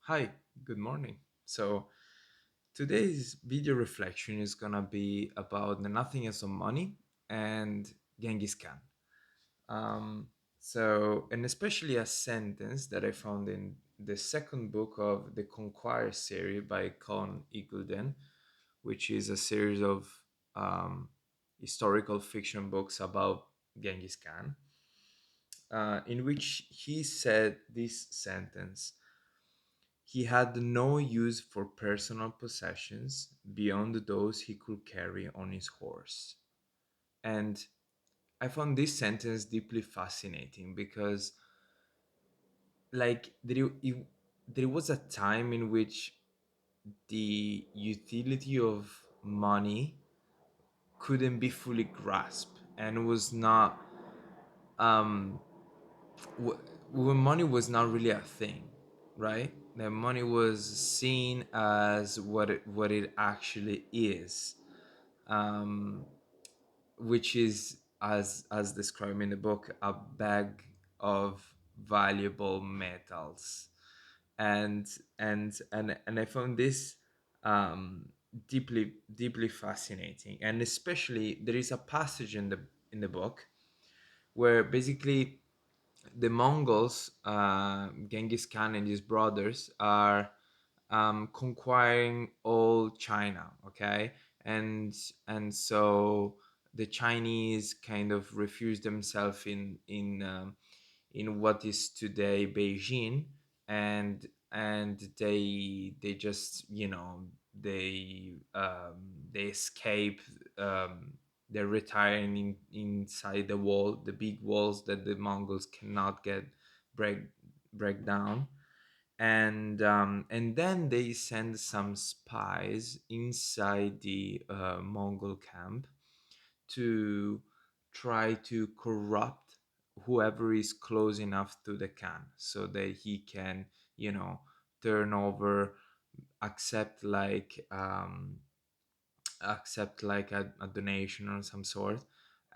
Hi, good morning. So, today's video reflection is gonna be about the nothingness of money and Genghis Khan. Um, and especially a sentence that I found in the second book of the Conquer series by Conn Iggulden, which is a series of um, historical fiction books about Genghis Khan, in which he said this sentence. He had no use for personal possessions beyond those he could carry on his horse. And I found this sentence deeply fascinating because, like, there was a time in which the utility of money couldn't be fully grasped and was not, um, when money was not really a thing, right? That money was seen as what it actually is, um, which is as described in the book, a bag of valuable metals, and and I found this um, deeply fascinating, and especially there is a passage in the book where basically the Mongols, Genghis Khan and his brothers, are conquiring all China. Okay, and so the Chinese kind of refuse themselves in what is today Beijing, and they just they escape. Um, they're retiring inside the wall, the big walls that the Mongols cannot get break break down, and then they send some spies inside the Mongol camp to try to corrupt whoever is close enough to the Khan so that he can, you know, turn over, accept like a donation or some sort,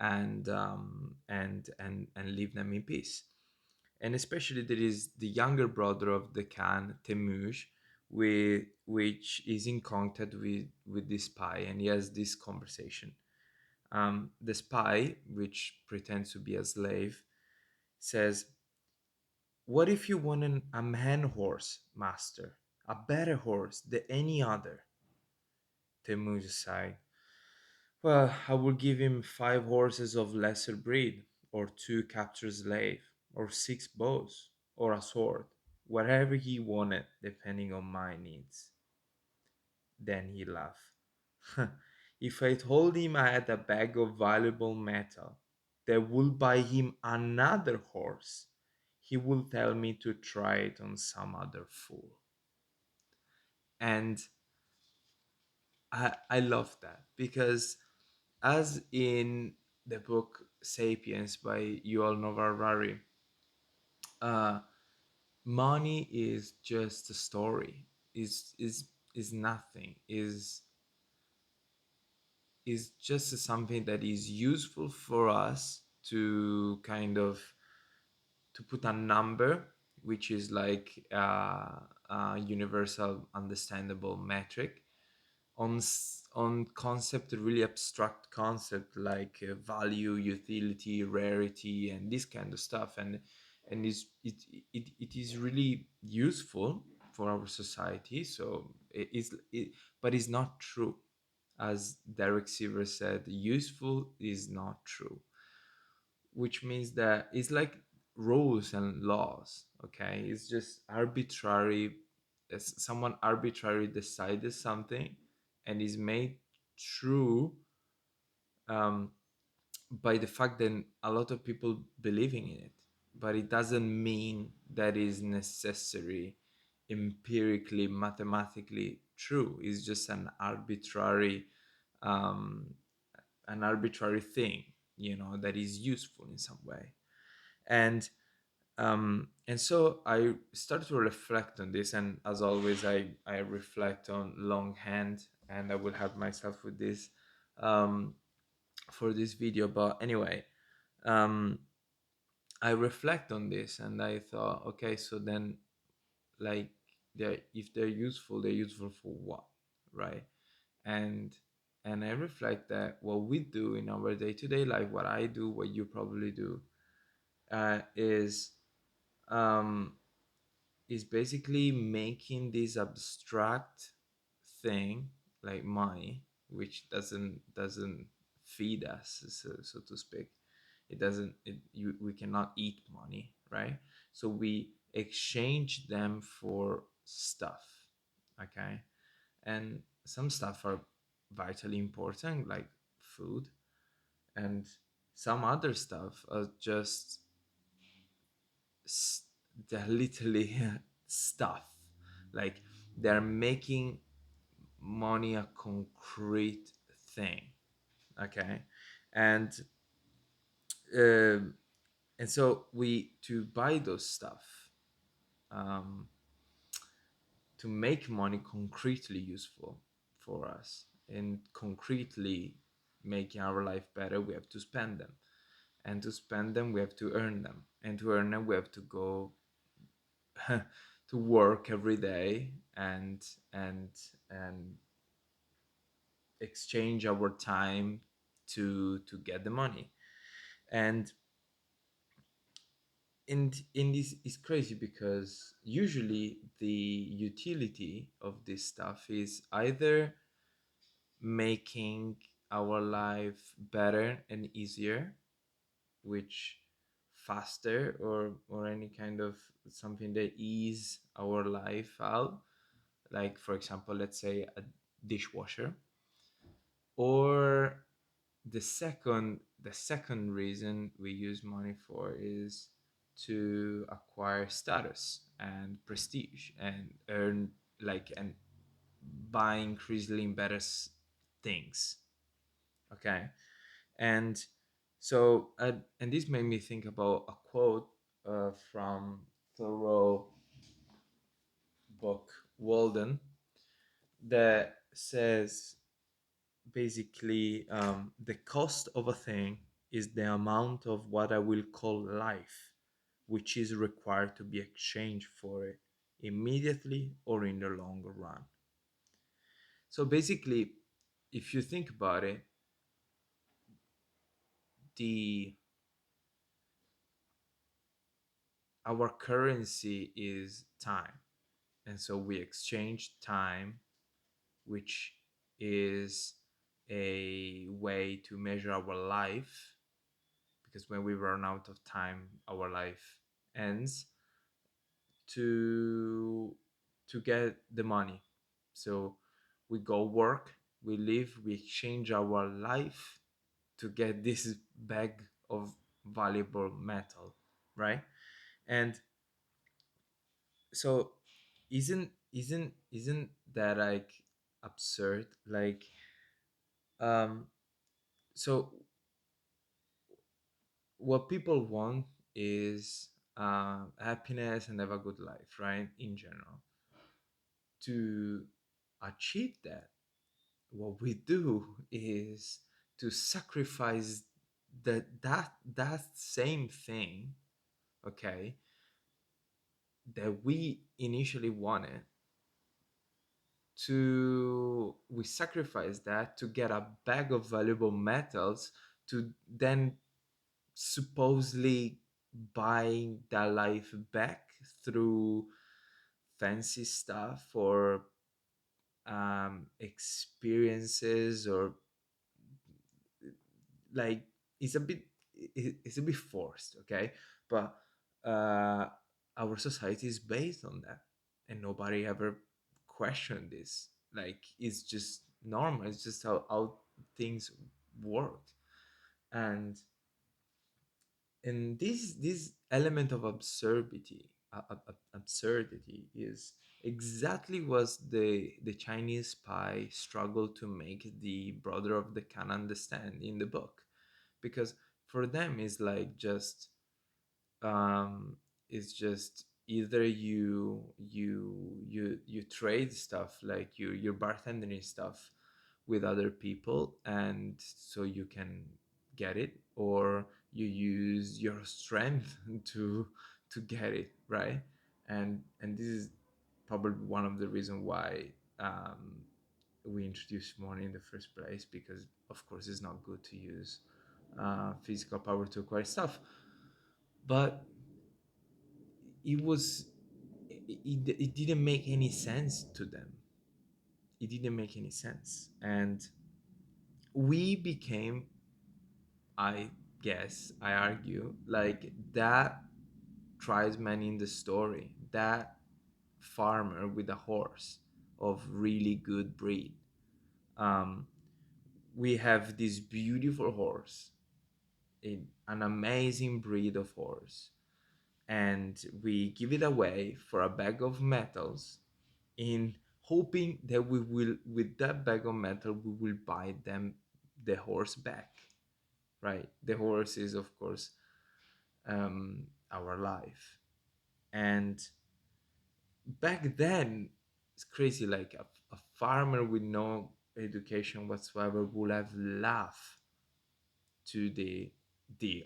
and leave them in peace. And especially there is the younger brother of the Khan, Temuj, which is in contact with this spy, and he has this conversation. The spy, which pretends to be a slave, says, "What if you want a man horse, master, a better horse than any other?" Temuj sighed. "Well, I will give him 5 horses of lesser breed, or 2 captured slave, or 6 bows, or a sword, whatever he wanted, depending on my needs." Then he laughed. "If I told him I had a bag of valuable metal that would buy him another horse, he would tell me to try it on some other fool." And I love that because, as in the book Sapiens by Yuval Noah Harari, uh, money is just a story. Is nothing. Is just something that is useful for us to kind of to put a number, which is like a universal understandable metric on on concept, really abstract concept like value, utility, rarity, and this kind of stuff. And it is really useful for our society. So but it's not true. As Derek Sivers said, useful is not true, which means that it's like rules and laws. Okay, it's just arbitrary. Someone arbitrarily decided something and is made true, um, by the fact that a lot of people believing in it, but it doesn't mean that is necessary, empirically, mathematically true. It's just um, an arbitrary thing, that is useful in some way. And so I started to reflect on this, and as always, I reflect on longhand, and I will help myself with this, um, for this video. But anyway, um, I reflect on this, and I thought, okay, so then, like, if they're useful, they're useful for what, right? and and I reflect that what we do in our day-to-day life, what I do, what you probably do, is um is basically making this abstract thing like money, which doesn't feed us, so to speak. It doesn't it, you, we cannot eat money, right? So we exchange them for stuff, okay? And some stuff are vitally important, like food, and some other stuff are just s- they're literally stuff. Like they're making money a concrete thing, okay? And um, and so we to buy those stuff, um, to make money concretely useful for us and concretely making our life better, we have to spend them. And to spend them, we have to earn them. And to earn them, we have to go to work every day and and exchange our time to get the money. And in this is crazy because usually the utility of this stuff is either making our life better and easier, which faster, or any kind of something that ease our life out, like for example, let's say a dishwasher. Or the second reason we use money for is to acquire status and prestige and earn, like, and buy increasingly better things, okay? And so and this made me think about a quote from Thoreau book Walden, that says basically, the cost of a thing is the amount of what I will call life, which is required to be exchanged for it immediately or in the longer run. So basically, if you think about it, the our currency is time. And so we exchange time, which is a way to measure our life, because when we run out of time, our life ends, to get the money. So we go work, we live, we exchange our life to get this bag of valuable metal, right? And so isn't that like absurd? Like, um so what people want is happiness and have a good life, right? In general, to achieve that, what we do is to sacrifice that same thing, okay, that we initially wanted, to we sacrifice that to get a bag of valuable metals, to then supposedly buying that life back through fancy stuff or experiences, or like it's a bit it's a bit forced, okay? But uh our society is based on that, and nobody ever questioned this. Like, it's just normal, it's just how things work. and and this element of absurdity is exactly was the Chinese spy struggled to make the brother of the Khan understand in the book. Because for them um it's just either you trade stuff, like you're bartending stuff with other people, and so you can get it, or you use your strength to get it, right? And this is probably one of the reasons why um, we introduced money in the first place, because of course it's not good to use physical power to acquire stuff. But it was it didn't make any sense to them. It didn't make any sense, and we became, I guess, I argue, like that tribesman in the story, that farmer with a horse of really good breed. um, we have this beautiful horse, an amazing breed of horse, and we give it away for a bag of metals, in hoping that we will, with that bag of metal, we will buy them the horse back, right? The horse is, of course, our life. And back then, it's crazy, like a farmer with no education whatsoever would have laughed to the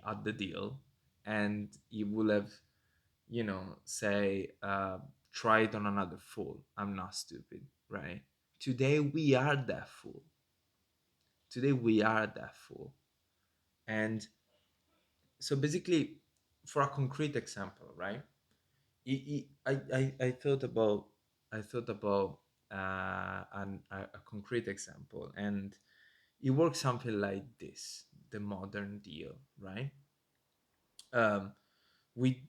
at the deal, and he would have, say, try it on another fool. I'm not stupid, right? Today we are that fool. Today we are that fool. And so basically, for a concrete example, right? I thought about, a concrete example, and it works something like this: the modern deal, right? Um, we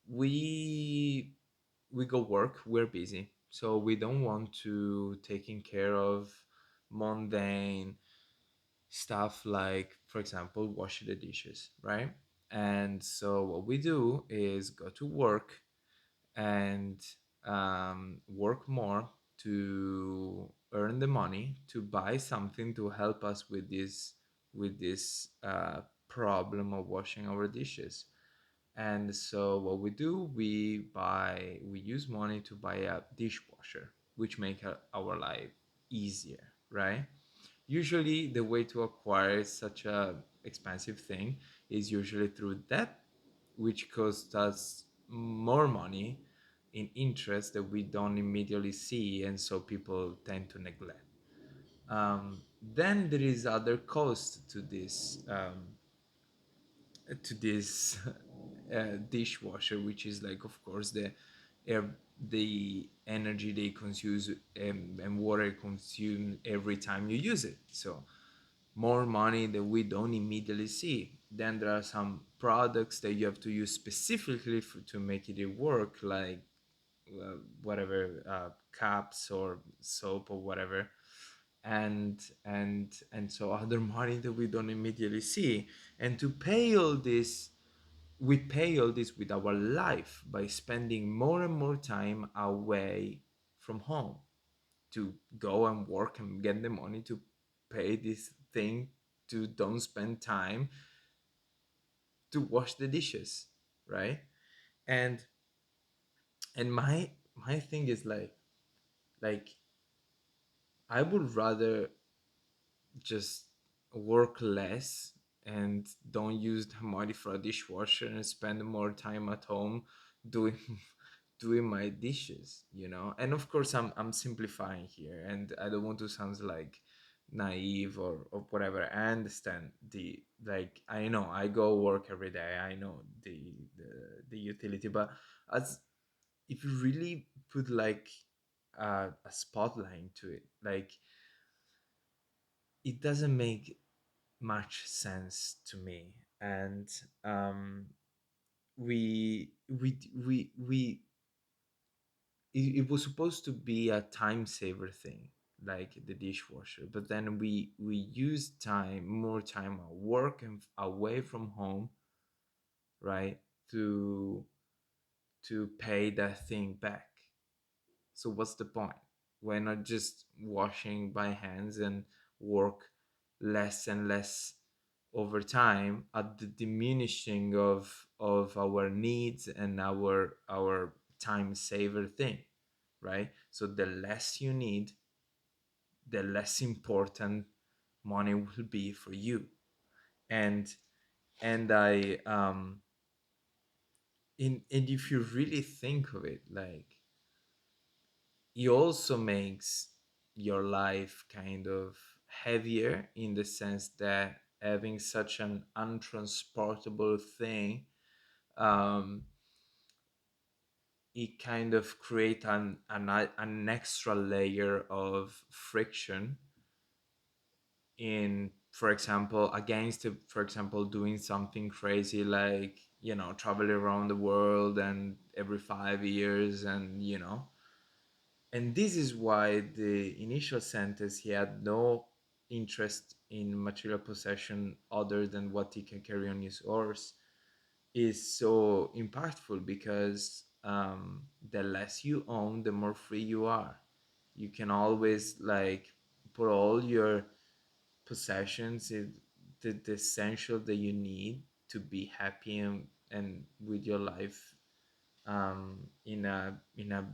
we we go work, we're busy, so we don't want to taking care of mundane stuff, like, for example, washing the dishes, right? And so what we do is go to work and work more to earn the money to buy something to help us with this problem of washing our dishes. And so what we do, we use money to buy a dishwasher, which make our life easier, right? Usually the way to acquire such a expensive thing is usually through debt, which costs us more money in interest that we don't immediately see, and so people tend to neglect. Then there is other cost to this dishwasher, which is, like, of course, air, the energy they consume, and water consumed every time you use it. So more money that we don't immediately see. Then there are some products that you have to use specifically to make it work, like whatever, caps or soap or whatever. And so other money that we don't immediately see. And to pay all this, we pay all this with our life by spending more and more time away from home, to go and work and get the money to pay this thing, to don't spend time to wash the dishes, right? And and my thing is like I would rather just work less and don't use the money for a dishwasher and spend more time at home doing doing my dishes, and of course I'm simplifying here, and I don't want to sound like naive or whatever. I understand, the like, I know I go work every day, I know the utility, but as if you really put like a spotlight to it, like, it doesn't make much sense to me. And um we it was supposed to be a time saver thing, like the dishwasher, but then we use time, more time at work and away from home, right, to pay that thing back. So what's the point? Why not just washing by hands and work less and less over time, at the diminishing of our needs and our time saver thing, right? So the less you need, the less important money will be for you. And and I and if you really think of it, like, it also makes your life kind of heavier, in the sense that having such an untransportable thing, um, it kind of create an extra layer of friction in, for example, against, for example, doing something crazy like, traveling around the world and every 5 years, and this is why the initial sentence, he had no interest in material possession other than what he can carry on his horse, is so impactful, because the less you own, the more free you are. You can always like put all your possessions in the essential that you need to be happy, and with your life, in a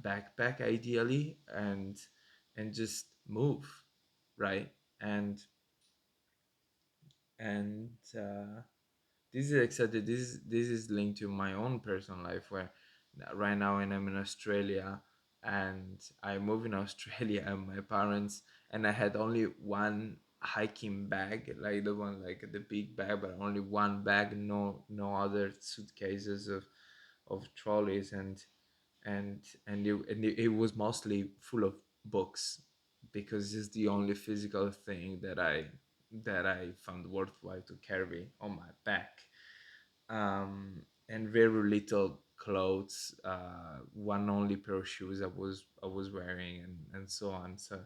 backpack ideally, and just move, right? And this is exactly, this is linked to my own personal life, where right now, when I'm in Australia, and I moved in Australia and my parents, and I had only one hiking bag, like the one, like the big bag, but only one bag, no other suitcases of trolleys, and it was mostly full of books, because it's the only physical thing that I found worthwhile to carry on my back, and very little clothes, one only pair of shoes I was wearing, and so on. So,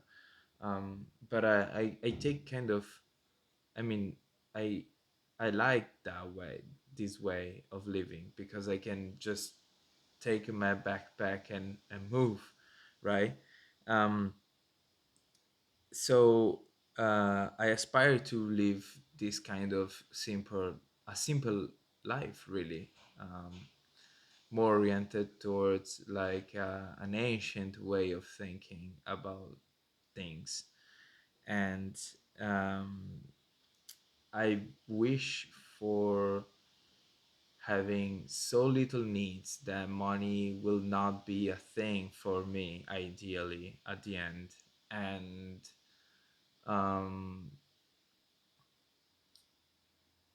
but I take kind of, I mean, I I like that way, this way of living, because I can just take my backpack and move, right? Um, so I aspire to live this kind of simple life, really, more oriented towards like an ancient way of thinking about things, and um, I wish for having so little needs that money will not be a thing for me, ideally, at the end. And um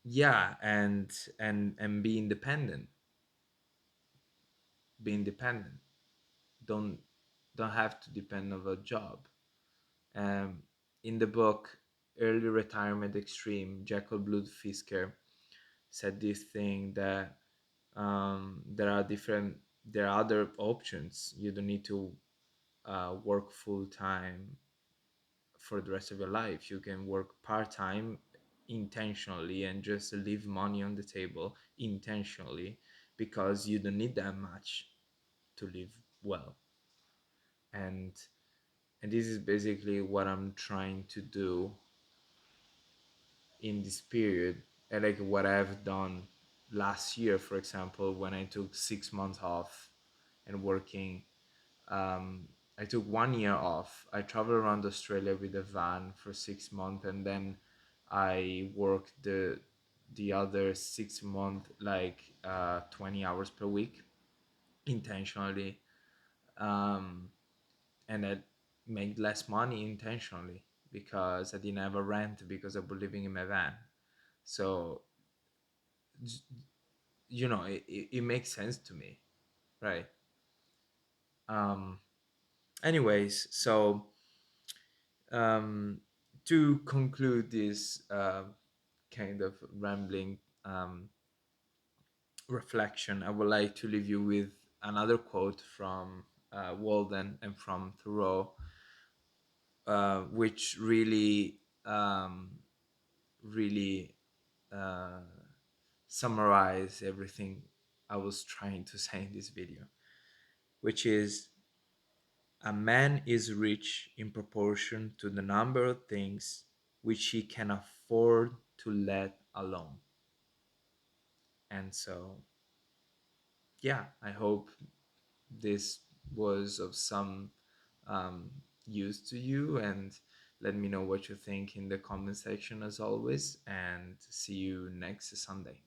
yeah, and be independent, don't don't have to depend on a job. um in the book Early Retirement Extreme, Jekyll Blood Fisker said this thing that there are other options. You don't need to work full time for the rest of your life. You can work part time intentionally and just leave money on the table intentionally, because you don't need that much to live well. And and this is basically what I'm trying to do in this period, and like what I've done last year, for example, when I took 6 months off and working. um, I took 1 year off. I traveled around Australia with a van for 6 months, and then I worked the other 6 months, like 20 hours per week, intentionally, um, and I made less money intentionally, because I didn't have a rent, because I was living in my van. So it makes sense to me, right? um Anyways, so um to conclude this kind of rambling reflection, I would like to leave you with another quote from Walden and from Thoreau, which really uh, summarize everything I was trying to say in this video, which is: a man is rich in proportion to the number of things which he can afford to let alone. And so, yeah, I hope this was of some um, use to you, and let me know what you think in the comment section as always, and see you next Sunday.